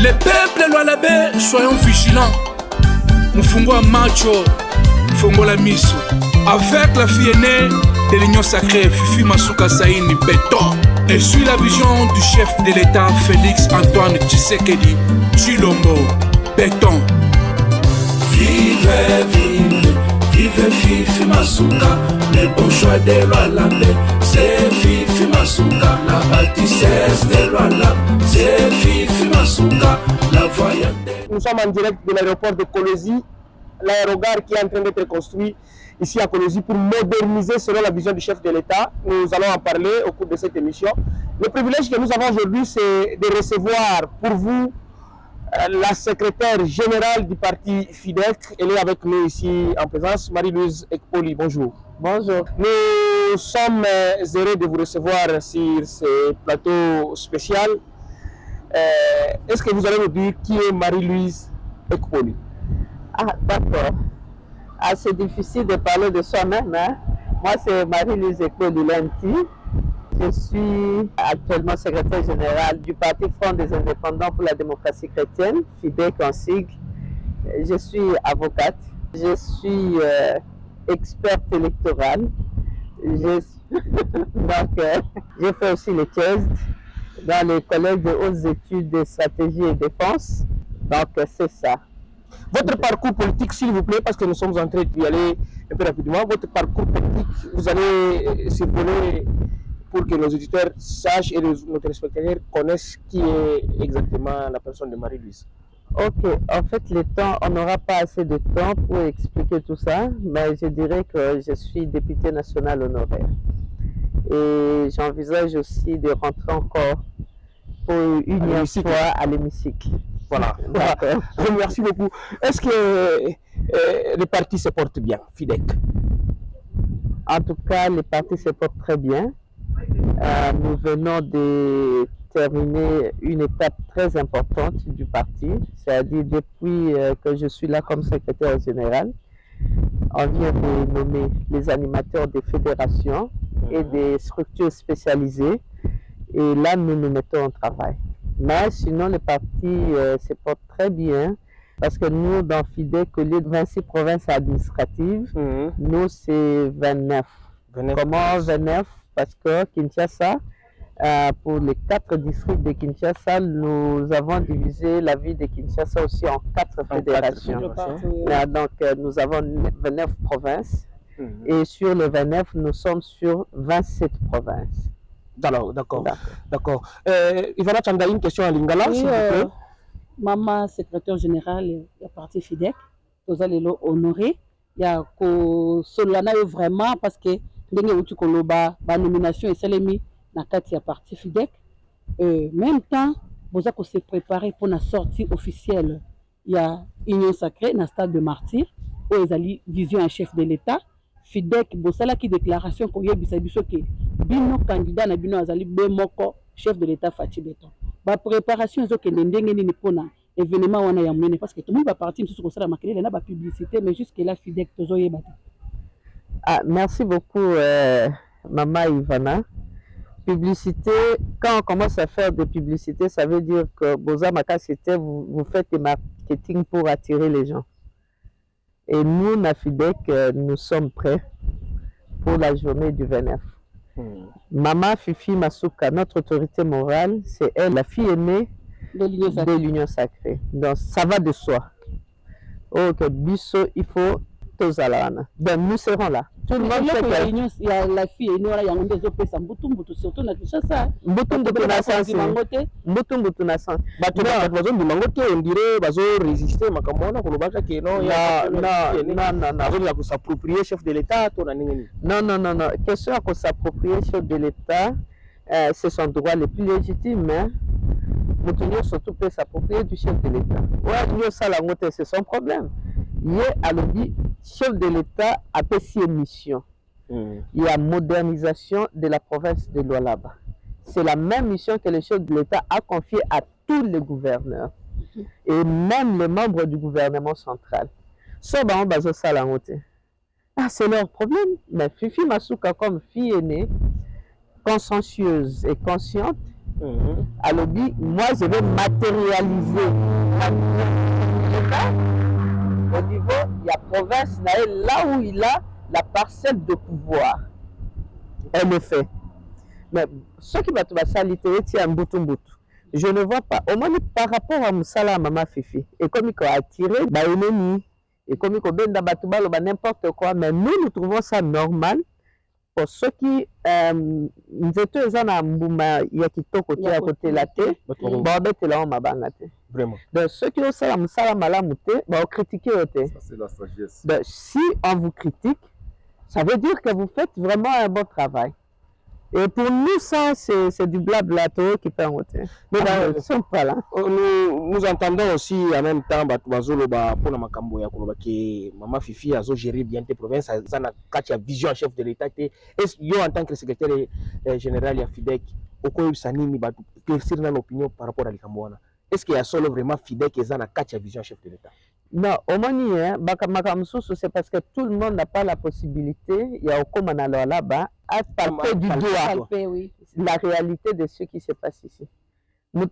Les peuples Lualabé, soyons vigilants. Mfungo macho, Mfungo la miso. Avec la fille aînée de l'Union sacrée, Fifi Masuka Saini Béton. Et suit la vision du chef de l'État, Félix Antoine Tshisekedi Tshilombo Béton. Vive, vive, vive Fifi Masuka, le bourgeois de Lualabé. C'est Fifi Masuka, la bâtisseuse de Lualabé. C'est Fifi Masuka, la voyante. Nous sommes en direct de l'aéroport de Kolwezi, l'aérogare qui est en train d'être construit ici à Kolwezi pour moderniser selon la vision du chef de l'État. Nous allons en parler au cours de cette émission. Le privilège que nous avons aujourd'hui, c'est de recevoir pour vous la secrétaire générale du parti FIDEC. Elle est avec nous ici en présence, Marie-Louise Ekpoli. Bonjour. Bonjour. Nous sommes heureux de vous recevoir sur ce plateau spécial. Est-ce que vous allez nous dire qui est Marie-Louise Ekpoli? Ah, d'accord. Ah, c'est difficile de parler de soi-même. Hein? Moi, c'est Marie-Louise Ekpoli Lenti. Je suis actuellement secrétaire générale du Parti Front des Indépendants pour la démocratie chrétienne, FIDEC en sigle. Je suis avocate. Je suis experte électorale. Donc, j'ai fait aussi les thèses dans le collège de hautes études de stratégie et défense. Donc, c'est ça. Votre parcours politique, s'il vous plaît, parce que nous sommes en train d'y aller un peu rapidement. Votre parcours politique, vous allez survoler pour que nos auditeurs sachent et nos téléspectateurs connaissent qui est exactement la personne de Marie-Louise. Ok, en fait, on n'aura pas assez de temps pour expliquer tout ça, mais je dirais que je suis députée nationale honoraire. Et j'envisage aussi de rentrer encore pour une fois à l'hémicycle. Voilà. Merci beaucoup. Est-ce que le parti se porte bien, FIDEC? En tout cas, le parti se porte très bien. Nous venons de terminer une étape très importante du parti, c'est-à-dire depuis que je suis là comme secrétaire général, on vient de nommer les animateurs des fédérations et des structures spécialisées, et là nous nous mettons au travail. Mais sinon le parti se porte très bien, parce que nous dans FIDEC, au lieu de 26 provinces administratives, nous c'est 29. Comment 29? Parce que Kinshasa, pour les 4 districts de Kinshasa, nous avons divisé la ville de Kinshasa aussi en 4 fédérations. Donc nous avons 29 provinces et sur les 29, nous sommes sur 27 provinces. D'accord. Ivana Chanda, une question à Lingala, s'il vous plaît. Maman, secrétaire générale du parti FIDEC, vous allez l'honorer. Il y a vraiment parce que la nomination est celle dans le parti FIDEC. Même temps, vous avez se préparer pour la sortie officielle. Il y a Union sacrée dans le stade de martyr, où ils ont vision un chef de l'État. FIDEC, vous avez qui déclaration qu'on y a que Bino candidat na Bino Azali Bemoko, chef de l'État Fati Béton. La préparation est que l'endenge pour l'événement on a yamene parce que tout le monde va partir sur ça la maquille la publicité mais jusque là FIDEC tozo yebate. Ah, merci beaucoup Maman Ivana. Publicité, quand on commence à faire des publicités, ça veut dire que Boza Makasite, vous faites des marketing pour attirer les gens. Et nous, na FIDEC, nous sommes prêts pour la journée du 29. Maman Fifi Masuka, notre autorité morale, c'est elle, la fille aînée de l'Union sacrée. Donc ça va de soi. Ok, Bisso, il faut tous aller. Donc nous serons là. Tout le monde sait que il y a la fille aînée, il y a des opés, surtout dans Kinshasa. Mbutumbutu na sansi. Mbutumbutu na sansi. Bazo Bimangote, on dirait bazo résister makamona kolobaka ke non ya s'approprier chef de l'État to na nini. Non. Question à s'approprier chef de l'État, c'est son droit le plus légitime, mais Moutounio surtout peut s'approprier du chef de l'État. Ouais, ça la montée, c'est son problème. Il y a le chef de l'État a fait ses missions. Il y a modernisation de la province de Lualaba. C'est la même mission que le chef de l'État a confiée à tous les gouverneurs et même les membres du gouvernement central. C'est leur problème. Mais Fifi Masuka, comme fille aînée, consciencieuse et consciente, Alors, moi, je vais matérialiser l'État au niveau de la province, là où il a la parcelle de pouvoir. Elle le fait. Mais ce qui va te faciliter, c'est un bouton. Je ne vois pas, au moins par rapport à Moussala, Maman Fifi, et comme il a attiré, et comme il a n'importe quoi, mais nous trouvons ça normal. Pour ceux qui nous étions dans Mbouma, il y a qui sont côté à côté la tête, Vraiment. donc ceux qui ont ça, Moussala, Malamouté, on critique. Ça, c'est la sagesse. Donc, si on vous critique, ça veut dire que vous faites vraiment un bon travail. Et pour nous, ça, c'est du blablato qui peut en voter. Mais ils ne sont pas là. Nous entendons aussi en même temps pour Makambo que Maman Fifi a géré bien tes provinces, a une vision chef de l'État. Est-ce en tant que secrétaire général de FIDEC, au cas où Sanimi va éclaircir l'opinion par rapport à l'Ikambouana? Est-ce qu'il y a solo vraiment FIDEC et Zana Katia vision chef de l'État? Non, au moins, c'est parce que tout le monde n'a pas la possibilité, il y a au Komanalo là-bas, à palper du doigt la réalité de ce qui se passe ici. Moi,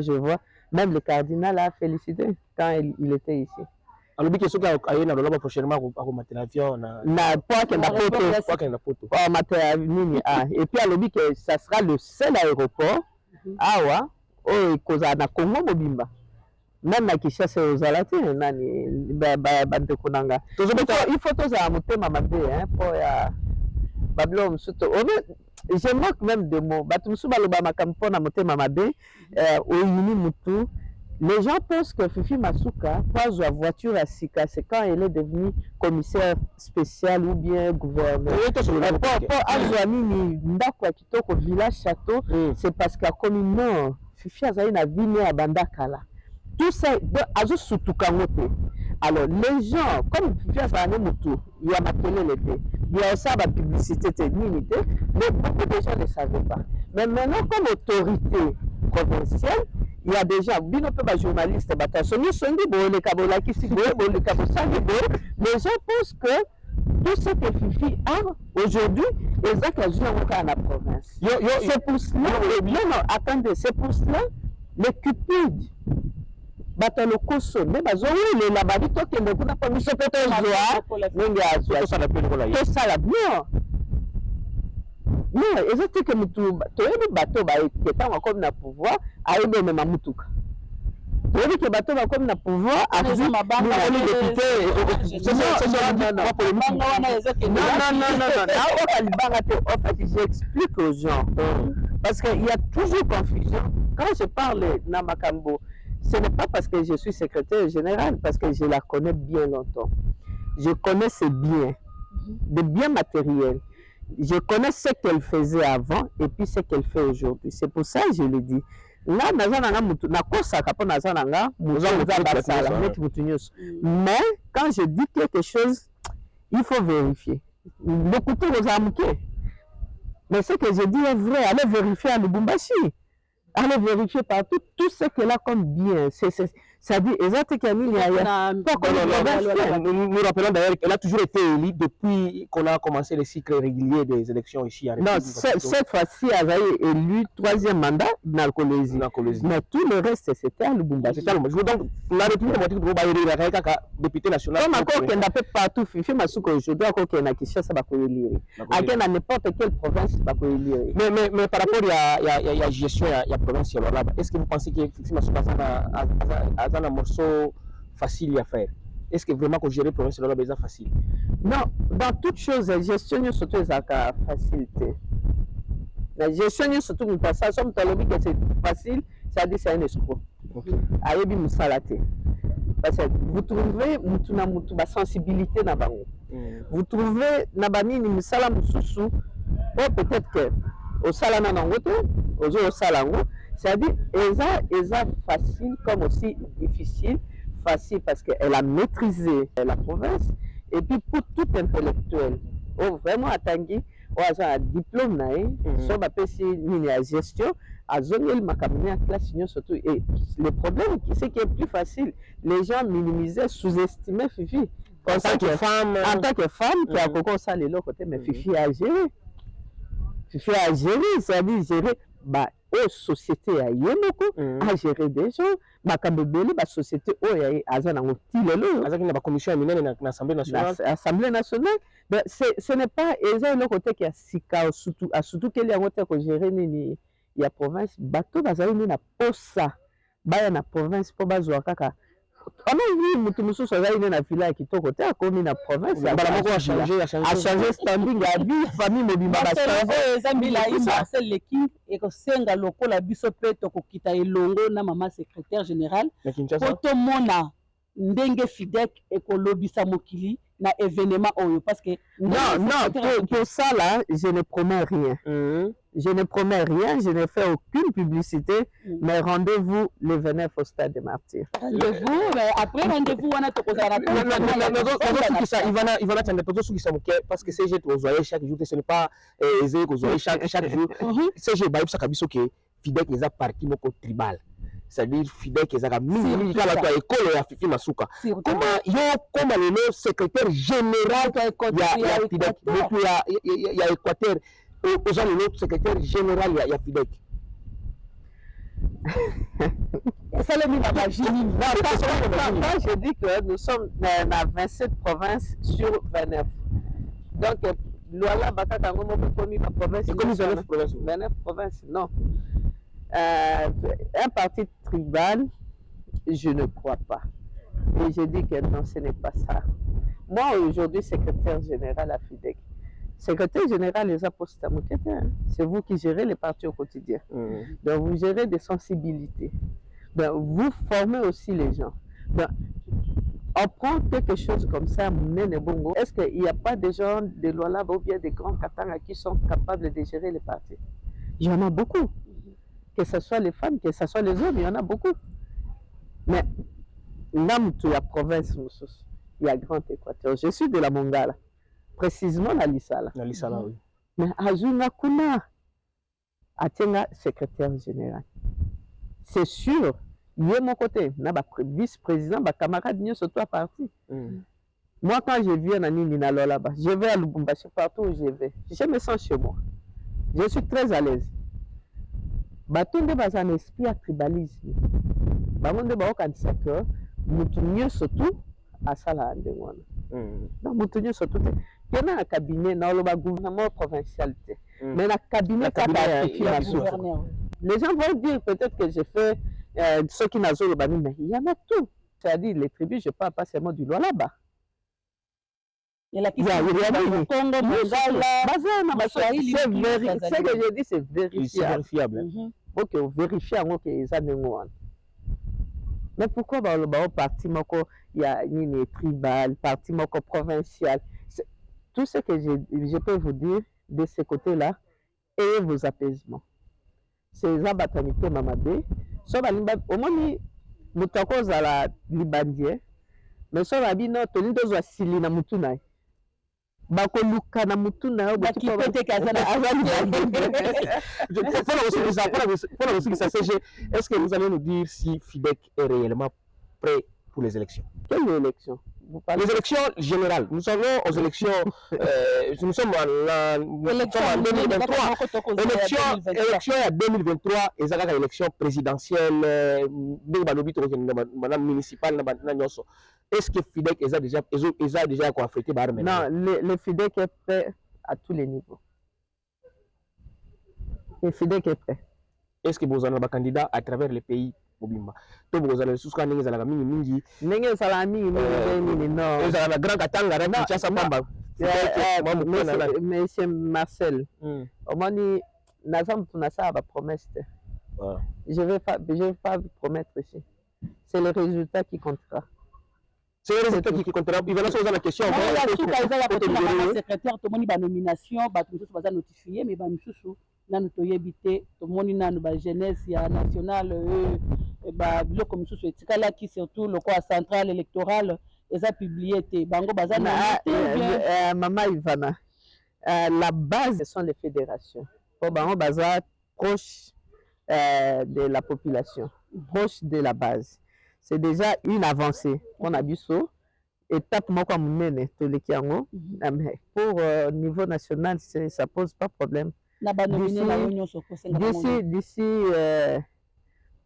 je vois, même le cardinal a félicité quand il était ici. Alors, qu'est-ce qu'il y a prochainement à mater l'avion? Et puis, alors, que ça sera le seul aéroport. Oh, koza na Congo mobimba même na Kinshasa ozalati nani bande konanga il faut toza motema mabe pour ya bablo msuto je manque même de mots batu msuba loba makampo na motema mabe oyini mutu. Les gens pensent que Fifi Masuka passe la voiture à Sika, c'est quand elle est devenue commissaire spécial ou bien gouverneur. Pour Azouani, Ndakwa Kitoko, village château, c'est parce qu'à commune nord, Fifi a une vie à Bandakala. Tout ça, Azo Soutukamote. Alors, les gens, comme Fifi a une moto, il y a ma télé l'été, il y a aussi la publicité, mais beaucoup de gens ne savaient pas. Mais maintenant, comme autorité provinciale, il y a déjà des journalistes, les gens pensent que tout ce que Fifi a aujourd'hui, c'est que je dans la province. C'est pour cela, non, attendez, c'est pour cela, les cupides, le cosso, mais les labadis, toi qui ne connais pas, nous sommes non, exactement que nous avons bateau qui est comme na pouvoir, à aider même à Moutouk. Tu veux que bateau va comme na pouvoir, à dire ma banque, en fait, j'explique aux gens parce qu'il y a toujours confusion. Quand je parle Namakambo, ce n'est pas parce que je suis secrétaire général, parce que je la connais bien longtemps. Je connais ses biens, des biens matériels. Je connais ce qu'elle faisait avant et puis ce qu'elle fait aujourd'hui. C'est pour ça que je le dis. Là, mais quand je dis quelque chose, il faut vérifier. Beaucoup de choses. Mais ce que je dis est vrai. Allez vérifier à Lubumbashi. Allez vérifier partout tout ce qu'elle a comme bien. C'est-à-dire, exactement, nous rappelons d'ailleurs qu'elle a toujours été élue depuis qu'on a commencé le cycle régulier des élections ici. Non, cette fois-ci, elle a été élue troisième mandat dans le Colosie. Mais tout le reste, c'était à Lubumbashi. Donc, la République démocratique du député national. Comme encore qu'elle n'a pas partout, Fifi Masuka aujourd'hui, encore qu'elle n'a qu'à ça va élire. Elle n'a n'importe quelle province va élire. Mais par rapport à la gestion, il y a province là-bas. Est-ce que vous pensez que Fifi Masuka a un morceau facile à faire? Est-ce que vraiment que gérer le province c'est facile? Non, dans toute chose, la gestion surtout est facilité. La gestion surtout une passage, comme tu as dit que c'est facile, ça dit c'est un escroc. Ayebi musalate. Parce que vous trouvez la sensibilité dans bango. Vous trouvez nabani ni musala mususu, peut-être que au salana nangote, au salango. C'est-à-dire, eza facile comme aussi difficile. Facile parce qu'elle a maîtrisé la province. Et puis pour tout intellectuel, vraiment à Tanguy, on a un diplôme, sur la gestion, à zone ma classe surtout. Et le problème, c'est qui est plus facile, les gens minimisaient, sous-estimaient Fifi. En tant que femme, qui a beaucoup ça les côté, mais Fifi a géré. Fifi a géré, c'est-à-dire gérer aux sociétés à Yémoko, à gérer des gens, Bakabebele, la société Azana Tilelo, la commission aménée dans l'Assemblée nationale. L'Assemblée nationale, ce n'est pas le côté qui a Sika, surtout qu'il y a un côté qui gère il y a province, bateau bazali na posa, baya na province pour bazwa kaka. On a vu mutu mususu azali na village kitoko te akomi na province a changé standing ya vie famille mobimba ba ezambila Marcel Leki et ko senga lokola biso pe to kokita elongo na mama secrétaire général pour to mona ndenge FIDEC ekolobisa mokili na événement oyo parce que pour ça là je ne promets rien. Je ne promets rien, je ne fais aucune publicité, mais rendez-vous le 29 au stade des Martyrs. Rendez-vous, mais après rendez-vous, on a tout parce que CG chaque jour, ce n'est pas aisé chaque jour. CG FIDEC est parti tribal. C'est-à-dire FIDEC est mini école à Fifi Masuka. Comment le secrétaire général il y a Équateur. Aux gens, l'autre secrétaire général, il y a FIDEC. Ça le mis à la génie. Moi, je dis que nous sommes dans 27 provinces sur 29. Donc, Loala Batatango m'a promis ma province. Et comme 29 provinces 29 provinces, non. Un parti tribal, je ne crois pas. Et je dis que non, ce n'est pas ça. Moi, aujourd'hui, secrétaire général à FIDEC. Secrétaire général les apôtres, c'est vous qui gérez les partis au quotidien. Donc vous gérez des sensibilités. Donc vous formez aussi les gens. Donc, on prend quelque chose comme ça, Bongo. Est-ce qu'il n'y a pas des gens de Lualaba ou bien des grands Katanga qui sont capables de gérer les partis? Il y en a beaucoup. Que ce soit les femmes, que ce soit les hommes, il y en a beaucoup. Mais là, la province, il y a Grand Équateur. Je suis de la Mongala. Précisément la Lissala. La Lissala, oui. Mais Azuna Kuna, Atenga, secrétaire général. C'est sûr, il y a mon côté, vice-président, ma camarade, nous sommes tous partis. Moi, quand je viens à Nina là-bas, je vais à Lubumbashi, partout où je vais. Je me sens chez moi. Je suis très à l'aise. Batonde bas un esprit à tribalisme. Bamonde ba okandisa que mutunyo surtout à sala ndengwana. Donc mutunyo surtout il y a un cabinet dans le gouvernement provincial. Mais le cabinet les gens vont dire peut-être que j'ai fait ce qui n'a pas le mais il y en a tout. C'est-à-dire les tribus, je ne parle pas seulement du là-bas. Il y a le Congo, ce que je dis, c'est vérifiable. Ok, vérifier que les années. Mais pourquoi au parti il y a une tribal, parti provincial? Tout ce que je peux vous dire de ce côté-là, ayez vos apaisements. C'est les abatamités Mamabé. Au moins, nous avons la Libandien, mais si on a dit non, tu as sili na mutuna. Bakoluka na mutuna. Est-ce que vous allez nous dire si FIDEC est réellement prêt pour les élections? Quelle élection? Les élections générales. Nous sommes aux élections. Nous sommes en 2023. Élection en 2023. Et ça, c'est l'élection présidentielle, municipale. Est-ce que FIDEC est déjà affrété? Non, le FIDEC est prêt à tous les niveaux. Le FIDEC est prêt. Est-ce que vous avez un candidat à travers les pays? To bozala suska ndenge zalaka mingi ndenge zala mingi non ezala grand katanga na Kinshasa pamba monsieur Marcel omoni nazam tunasa ba promesse je vais pas vous promettre ici, c'est le résultat qui comptera. C'est le résultat qui comptera. Il va lancer la question. Secrétaire tomoni ba nomination ba tout ça va notifier mais ba misusu nanu toyebite tomoni nanu ba jeunesse ya nationale ba biloko misusu etikala qui surtout le quoi central électoral eza publié te bango baza na Mama Ivana, la base ce sont les fédérations pour bango baza proche de la population, proche de la base. C'est déjà une avancée. On a vu ça. Étape moko munene toleki yango. Pour niveau national, ça pose pas problème.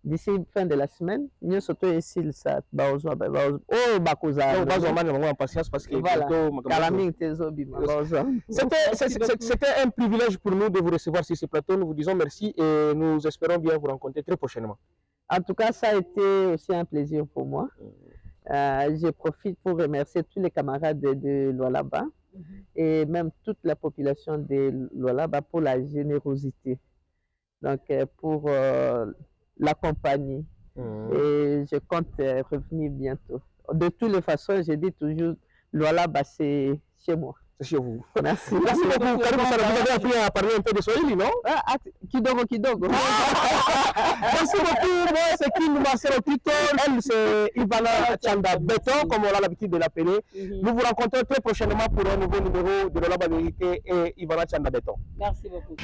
D'ici fin de la semaine, nous sommes ici ça patience parce que c'était un privilège pour nous de vous recevoir sur ce plateau. Nous vous disons merci et nous espérons bien vous rencontrer très prochainement. En tout cas, ça a été aussi un plaisir pour moi. Je profite pour remercier tous les camarades de Lualaba et même toute la population de Lualaba pour la générosité. Donc, pour la compagnie. Et je compte revenir bientôt. De toutes les façons, je dis toujours, Lualaba, c'est chez moi. C'est chez vous. Merci. Merci beaucoup. Vous avez appris à parler un peu de Swahili, non? Kidogo, kidogo. Merci beaucoup. Moi, c'est Kim Marcelo Tito. Elle, c'est Ivana Tchanda Béton, comme on a l'habitude de l'appeler. Nous vous rencontrons très prochainement pour un nouveau numéro de Lualaba Vérité et Ivana Tchanda Béton. Merci beaucoup.